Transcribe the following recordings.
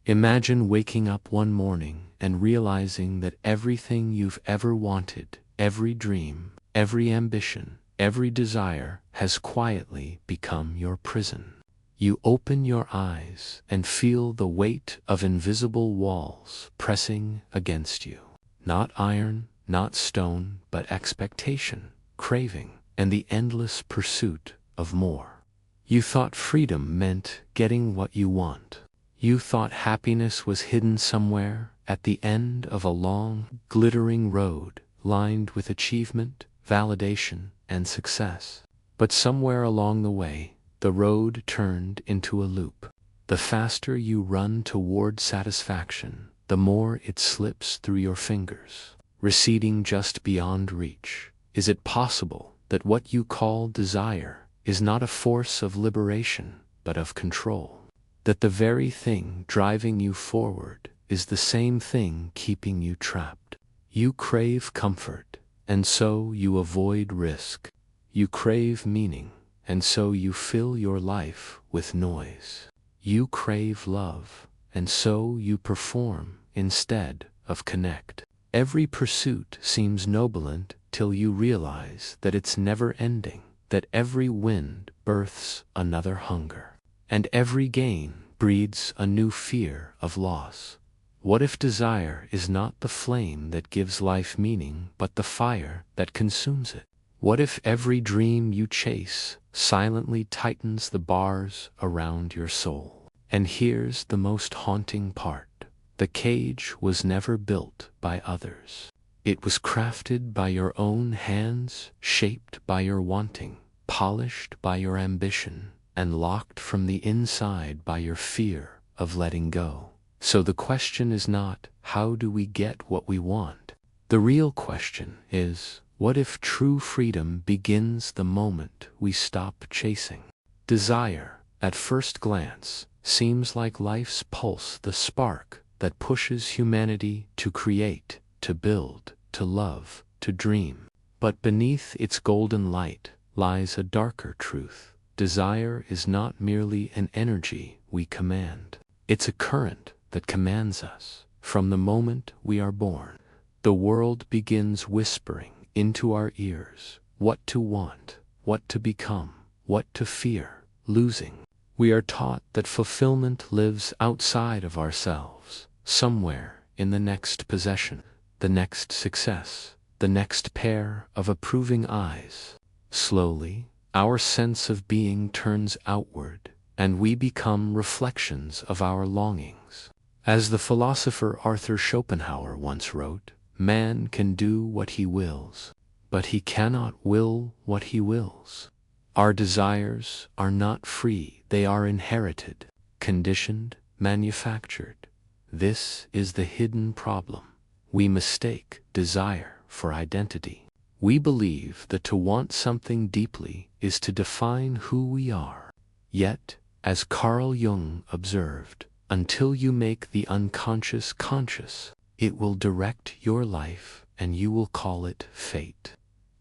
Imagine waking up one morning and realizing that everything you've ever wanted, every dream, every ambition, every desire has quietly become your prison. You open your eyes and feel the weight of invisible walls pressing against you. Not iron, not stone, but expectation, craving, and the endless pursuit of more. You thought freedom meant getting what you want. You thought happiness was hidden somewhere at the end of a long, glittering road lined with achievement, validation, and success. But somewhere along the way, the road turned into a loop. The faster you run toward satisfaction, the more it slips through your fingers, receding just beyond reach. Is it possible that what you call desire is not a force of liberation, but of control? That the very thing driving you forward is the same thing keeping you trapped? You crave comfort, and so you avoid risk. You crave meaning, and so you fill your life with noise. You crave love, and so you perform instead of connect. Every pursuit seems noble till you realize that it's never ending, that every wind births another hunger, and every gain breeds a new fear of loss. What if desire is not the flame that gives life meaning, but the fire that consumes it? What if every dream you chase silently tightens the bars around your soul? And here's the most haunting part. The cage was never built by others. It was crafted by your own hands, shaped by your wanting, polished by your ambition, and locked from the inside by your fear of letting go. So the question is not, how do we get what we want? The real question is, what if true freedom begins the moment we stop chasing? Desire, at first glance, seems like life's pulse, the spark that pushes humanity to create, to build, to love, to dream. But beneath its golden light lies a darker truth. Desire is not merely an energy we command. It's a current that commands us. From the moment we are born, the world begins whispering into our ears what to want, what to become, what to fear losing. We are taught that fulfillment lives outside of ourselves, somewhere in the next possession, the next success, the next pair of approving eyes. Slowly, our sense of being turns outward, and we become reflections of our longings. As the philosopher Arthur Schopenhauer once wrote, man can do what he wills, but he cannot will what he wills. Our desires are not free, they are inherited, conditioned, manufactured. This is the hidden problem. We mistake desire for identity. We believe that to want something deeply is to define who we are. Yet, as Carl Jung observed, until you make the unconscious conscious, it will direct your life and you will call it fate.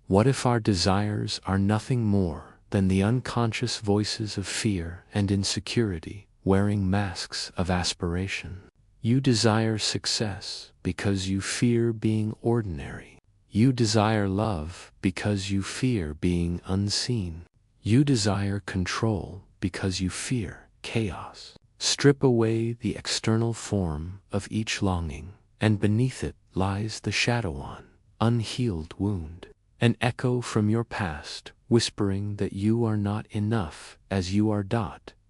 What if our desires are nothing more than the unconscious voices of fear and insecurity wearing masks of aspiration? You desire success because you fear being ordinary. You desire love because you fear being unseen. You desire control because you fear chaos. Strip away the external form of each longing, and beneath it lies the shadow on, unhealed wound. An echo from your past, whispering that you are not enough as you are.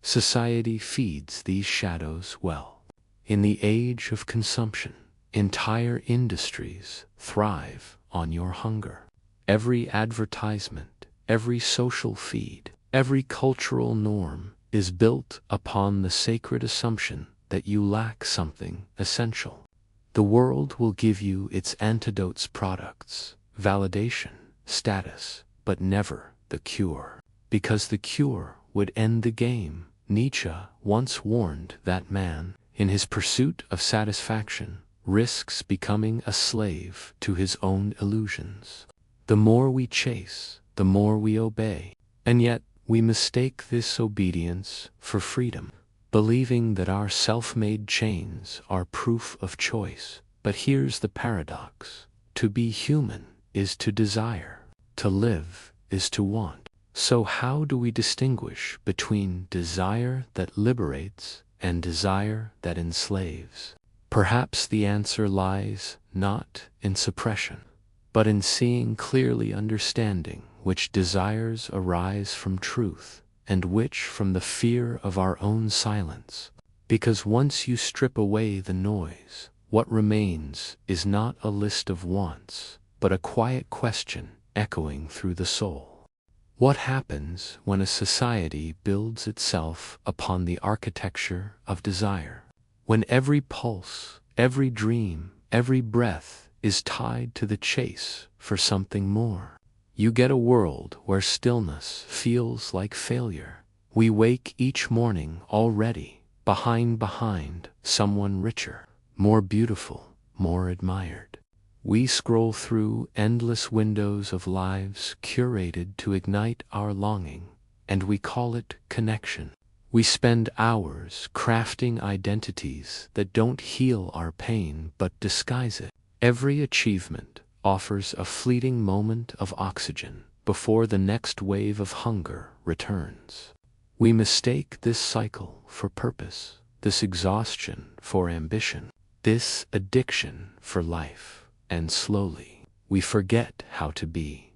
Society feeds these shadows well. In the age of consumption, entire industries thrive on your hunger. Every advertisement, every social feed, every cultural norm is built upon the sacred assumption that you lack something essential. The world will give you its antidotes, products, validation, status, but never the cure. Because the cure would end the game. Nietzsche once warned that man, in his pursuit of satisfaction, risks becoming a slave to his own illusions. The more we chase, the more we obey, and yet we mistake this obedience for freedom. believing that our self-made chains are proof of choice. But here's the paradox. To be human is to desire. To live is to want. So how do we distinguish between desire that liberates and desire that enslaves? Perhaps the answer lies not in suppression, but in seeing clearly, understanding which desires arise from truth and which from the fear of our own silence. Because once you strip away the noise, what remains is not a list of wants, but a quiet question echoing through the soul. What happens when a society builds itself upon the architecture of desire? When every pulse, every dream, every breath is tied to the chase for something more? You get a world where stillness feels like failure. We wake each morning already behind someone richer, more beautiful, more admired. We scroll through endless windows of lives curated to ignite our longing, and we call it connection. We spend hours crafting identities that don't heal our pain but disguise it. Every achievement offers a fleeting moment of oxygen before the next wave of hunger returns. We mistake this cycle for purpose, this exhaustion for ambition, this addiction for life. And slowly, we forget how to be.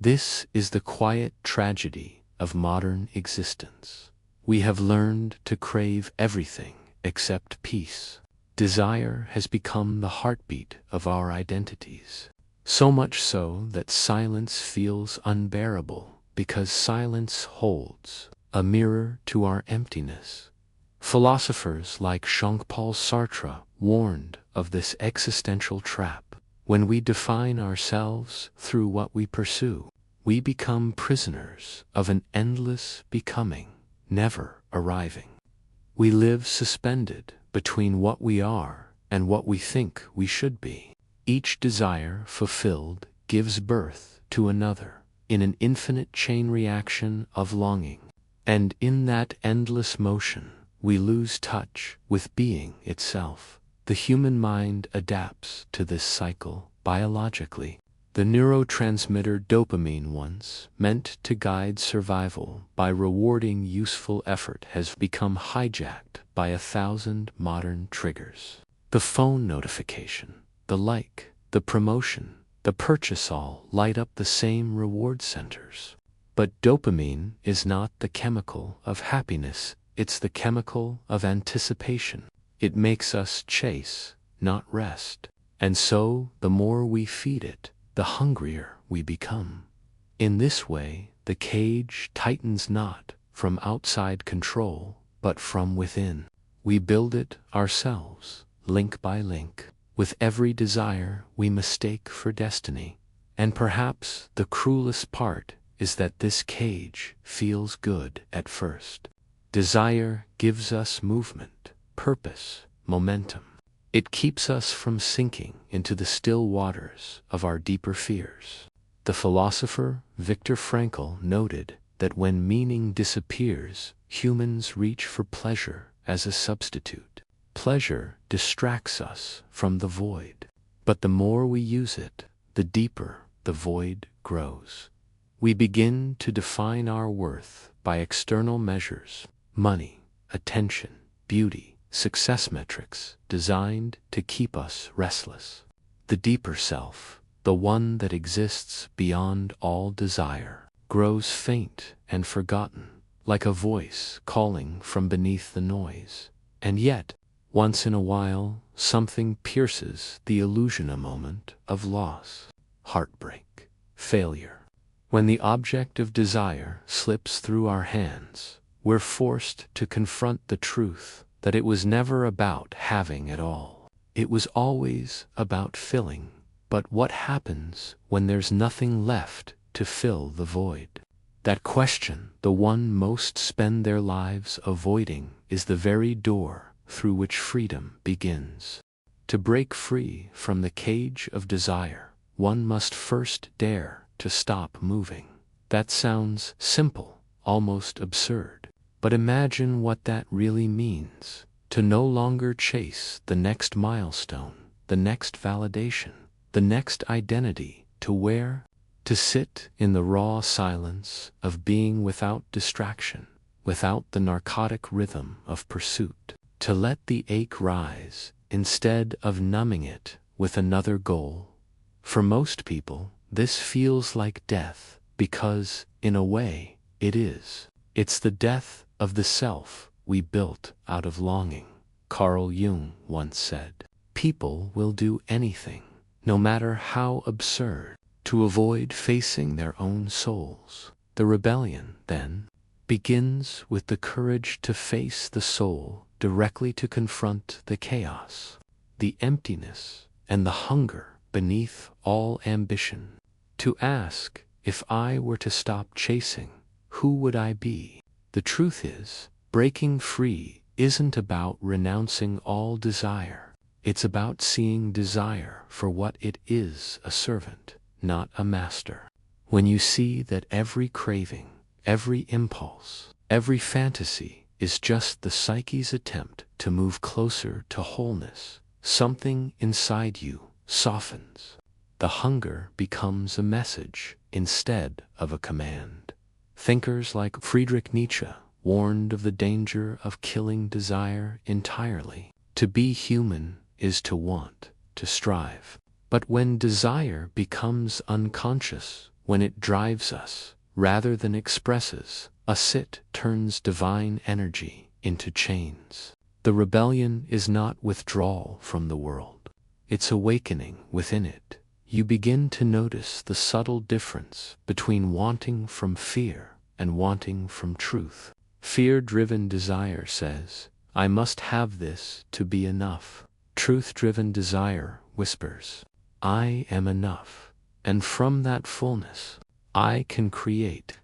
This is the quiet tragedy of modern existence. We have learned to crave everything except peace. Desire has become the heartbeat of our identities. So much so that silence feels unbearable, because silence holds a mirror to our emptiness. Philosophers like Jean-Paul Sartre warned of this existential trap. When we define ourselves through what we pursue, we become prisoners of an endless becoming, never arriving. We live suspended between what we are and what we think we should be. Each desire fulfilled gives birth to another in an infinite chain reaction of longing. And in that endless motion, we lose touch with being itself. The human mind adapts to this cycle biologically. The neurotransmitter dopamine, once meant to guide survival by rewarding useful effort, has become hijacked by 1,000 modern triggers. The phone notification, the like, the promotion, the purchase all light up the same reward centers. But dopamine is not the chemical of happiness, it's the chemical of anticipation. It makes us chase, not rest. And so, the more we feed it, the hungrier we become. In this way, the cage tightens not from outside control, but from within. We build it ourselves, link by link, with every desire we mistake for destiny. And perhaps the cruelest part is that this cage feels good at first. Desire gives us movement, purpose, momentum. It keeps us from sinking into the still waters of our deeper fears. The philosopher Viktor Frankl noted that when meaning disappears, humans reach for pleasure as a substitute. Pleasure distracts us from the void, but the more we use it, the deeper the void grows. We begin to define our worth by external measures: money, attention, beauty, success metrics designed to keep us restless. The deeper self, the one that exists beyond all desire, grows faint and forgotten, like a voice calling from beneath the noise. And yet, once in a while, something pierces the illusion, a moment of loss, heartbreak, failure. When the object of desire slips through our hands, we're forced to confront the truth that it was never about having at all. It was always about filling. But what happens when there's nothing left to fill the void? That question, the one most spend their lives avoiding, is the very door through which freedom begins. To break free from the cage of desire, one must first dare to stop moving. That sounds simple, almost absurd. But imagine what that really means. To no longer chase the next milestone, the next validation, the next identity to wear. To sit in the raw silence of being without distraction, without the narcotic rhythm of pursuit. To let the ache rise instead of numbing it with another goal. For most people, this feels like death because, in a way, it is. It's the death of the self we built out of longing. Carl Jung once said, "People will do anything, no matter how absurd, to avoid facing their own souls." The rebellion, then, begins with the courage to face the soul directly, to confront the chaos, the emptiness, and the hunger beneath all ambition. To ask, if I were to stop chasing, who would I be? The truth is, breaking free isn't about renouncing all desire. It's about seeing desire for what it is, a servant, not a master. When you see that every craving, every impulse, every fantasy is just the psyche's attempt to move closer to wholeness, something inside you softens. The hunger becomes a message instead of a command. Thinkers like Friedrich Nietzsche warned of the danger of killing desire entirely. To be human is to want, to strive. But when desire becomes unconscious, when it drives us rather than expresses us, it turns divine energy into chains. The rebellion is not withdrawal from the world. It's awakening within it. You begin to notice the subtle difference between wanting from fear and wanting from truth. Fear-driven desire says, "I must have this to be enough." Truth-driven desire whispers, "I am enough, and from that fullness, I can create."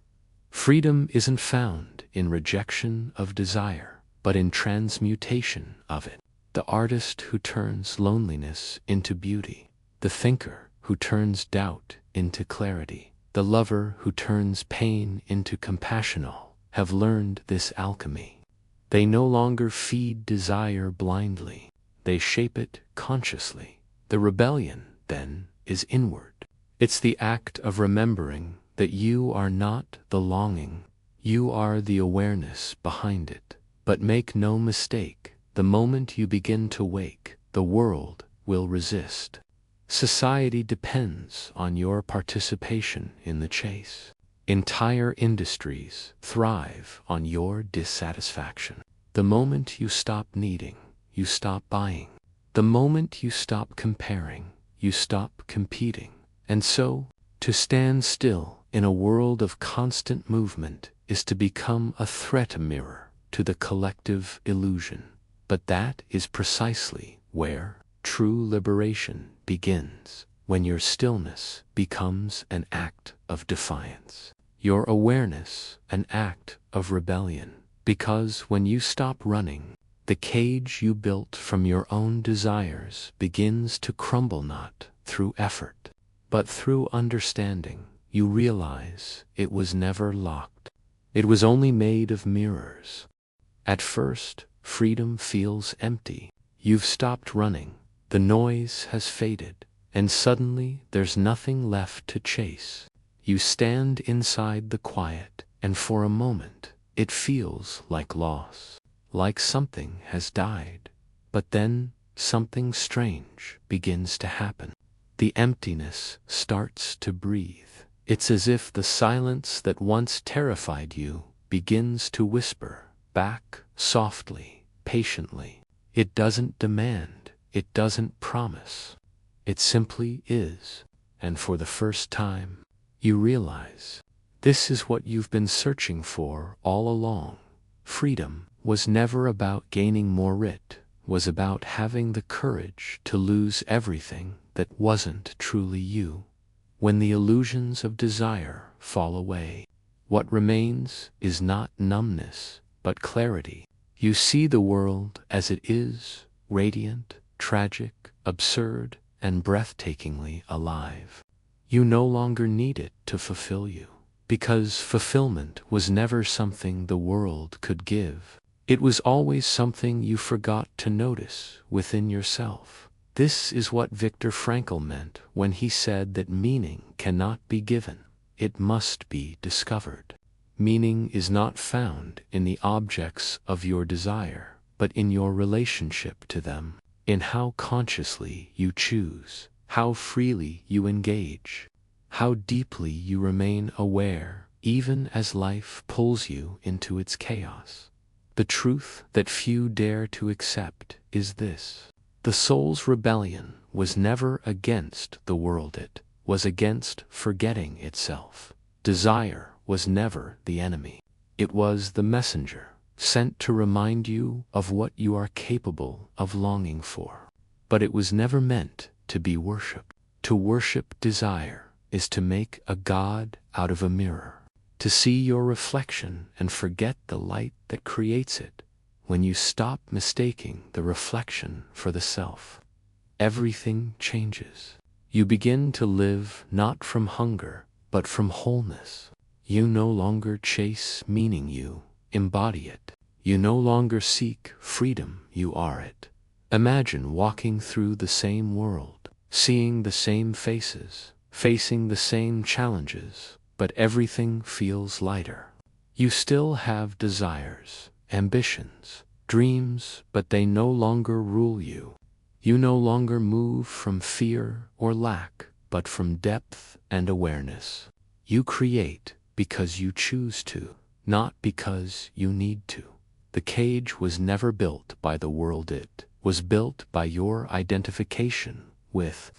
Freedom isn't found in rejection of desire, but in transmutation of it. The artist who turns loneliness into beauty, the thinker who turns doubt into clarity, the lover who turns pain into compassion, all have learned this alchemy. They no longer feed desire blindly, they shape it consciously. The rebellion, then, is inward. It's the act of remembering that you are not the longing, you are the awareness behind it. But make no mistake, the moment you begin to wake, the world will resist. Society depends on your participation in the chase. Entire industries thrive on your dissatisfaction. The moment you stop needing, you stop buying. The moment you stop comparing, you stop competing. And so, to stand still in a world of constant movement is to become a threat mirror to the collective illusion. But that is precisely where true liberation begins, when your stillness becomes an act of defiance, your awareness an act of rebellion. Because when you stop running, the cage you built from your own desires begins to crumble, not through effort, but through understanding. You realize it was never locked. It was only made of mirrors. At first, freedom feels empty. You've stopped running, the noise has faded, and suddenly there's nothing left to chase. You stand inside the quiet, and for a moment, it feels like loss, like something has died. But then, something strange begins to happen. The emptiness starts to breathe. It's as if the silence that once terrified you begins to whisper back, softly, patiently. It doesn't demand, it doesn't promise. It simply is. And for the first time, you realize this is what you've been searching for all along. Freedom was never about gaining more, it was about having the courage to lose everything that wasn't truly you. When the illusions of desire fall away, what remains is not numbness, but clarity. You see the world as it is, radiant, tragic, absurd, and breathtakingly alive. You no longer need it to fulfill you, Because fulfillment was never something the world could give. It was always something you forgot to notice within yourself. This is what Viktor Frankl meant when he said that meaning cannot be given, it must be discovered. Meaning is not found in the objects of your desire, but in your relationship to them, in how consciously you choose, how freely you engage, how deeply you remain aware, even as life pulls you into its chaos. The truth that few dare to accept is this: the soul's rebellion was never against the world, it was against forgetting itself. Desire was never the enemy. It was the messenger, sent to remind you of what you are capable of longing for. But it was never meant to be worshipped. To worship desire is to make a god out of a mirror, to see your reflection and forget the light that creates it. When you stop mistaking the reflection for the self, everything changes. You begin to live not from hunger, but from wholeness. You no longer chase meaning, you embody it. You no longer seek freedom, you are it. Imagine walking through the same world, seeing the same faces, facing the same challenges, but everything feels lighter. You still have desires, ambitions, dreams, but they no longer rule you. You no longer move from fear or lack, but from depth and awareness. You create because you choose to, not because you need to. The cage was never built by the world, it was built by your identification with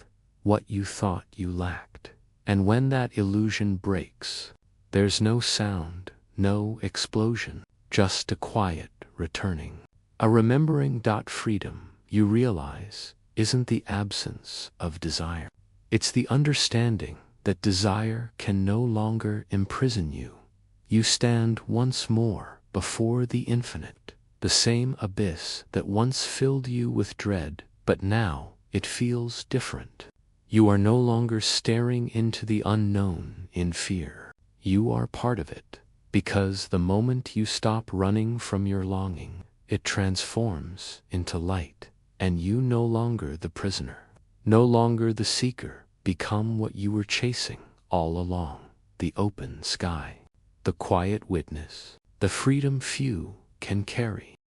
what you thought you lacked. And when that illusion breaks, there's no sound, no explosion, just a quiet returning. A remembering. Freedom, you realize, isn't the absence of desire. It's the understanding that desire can no longer imprison you. You stand once more before the infinite, the same abyss that once filled you with dread, but now it feels different. You are no longer staring into the unknown in fear. You are part of it, because the moment you stop running from your longing, it transforms into light, and you no longer the prisoner, no longer the seeker, become what you were chasing all along: the open sky, the quiet witness, the freedom few can carry.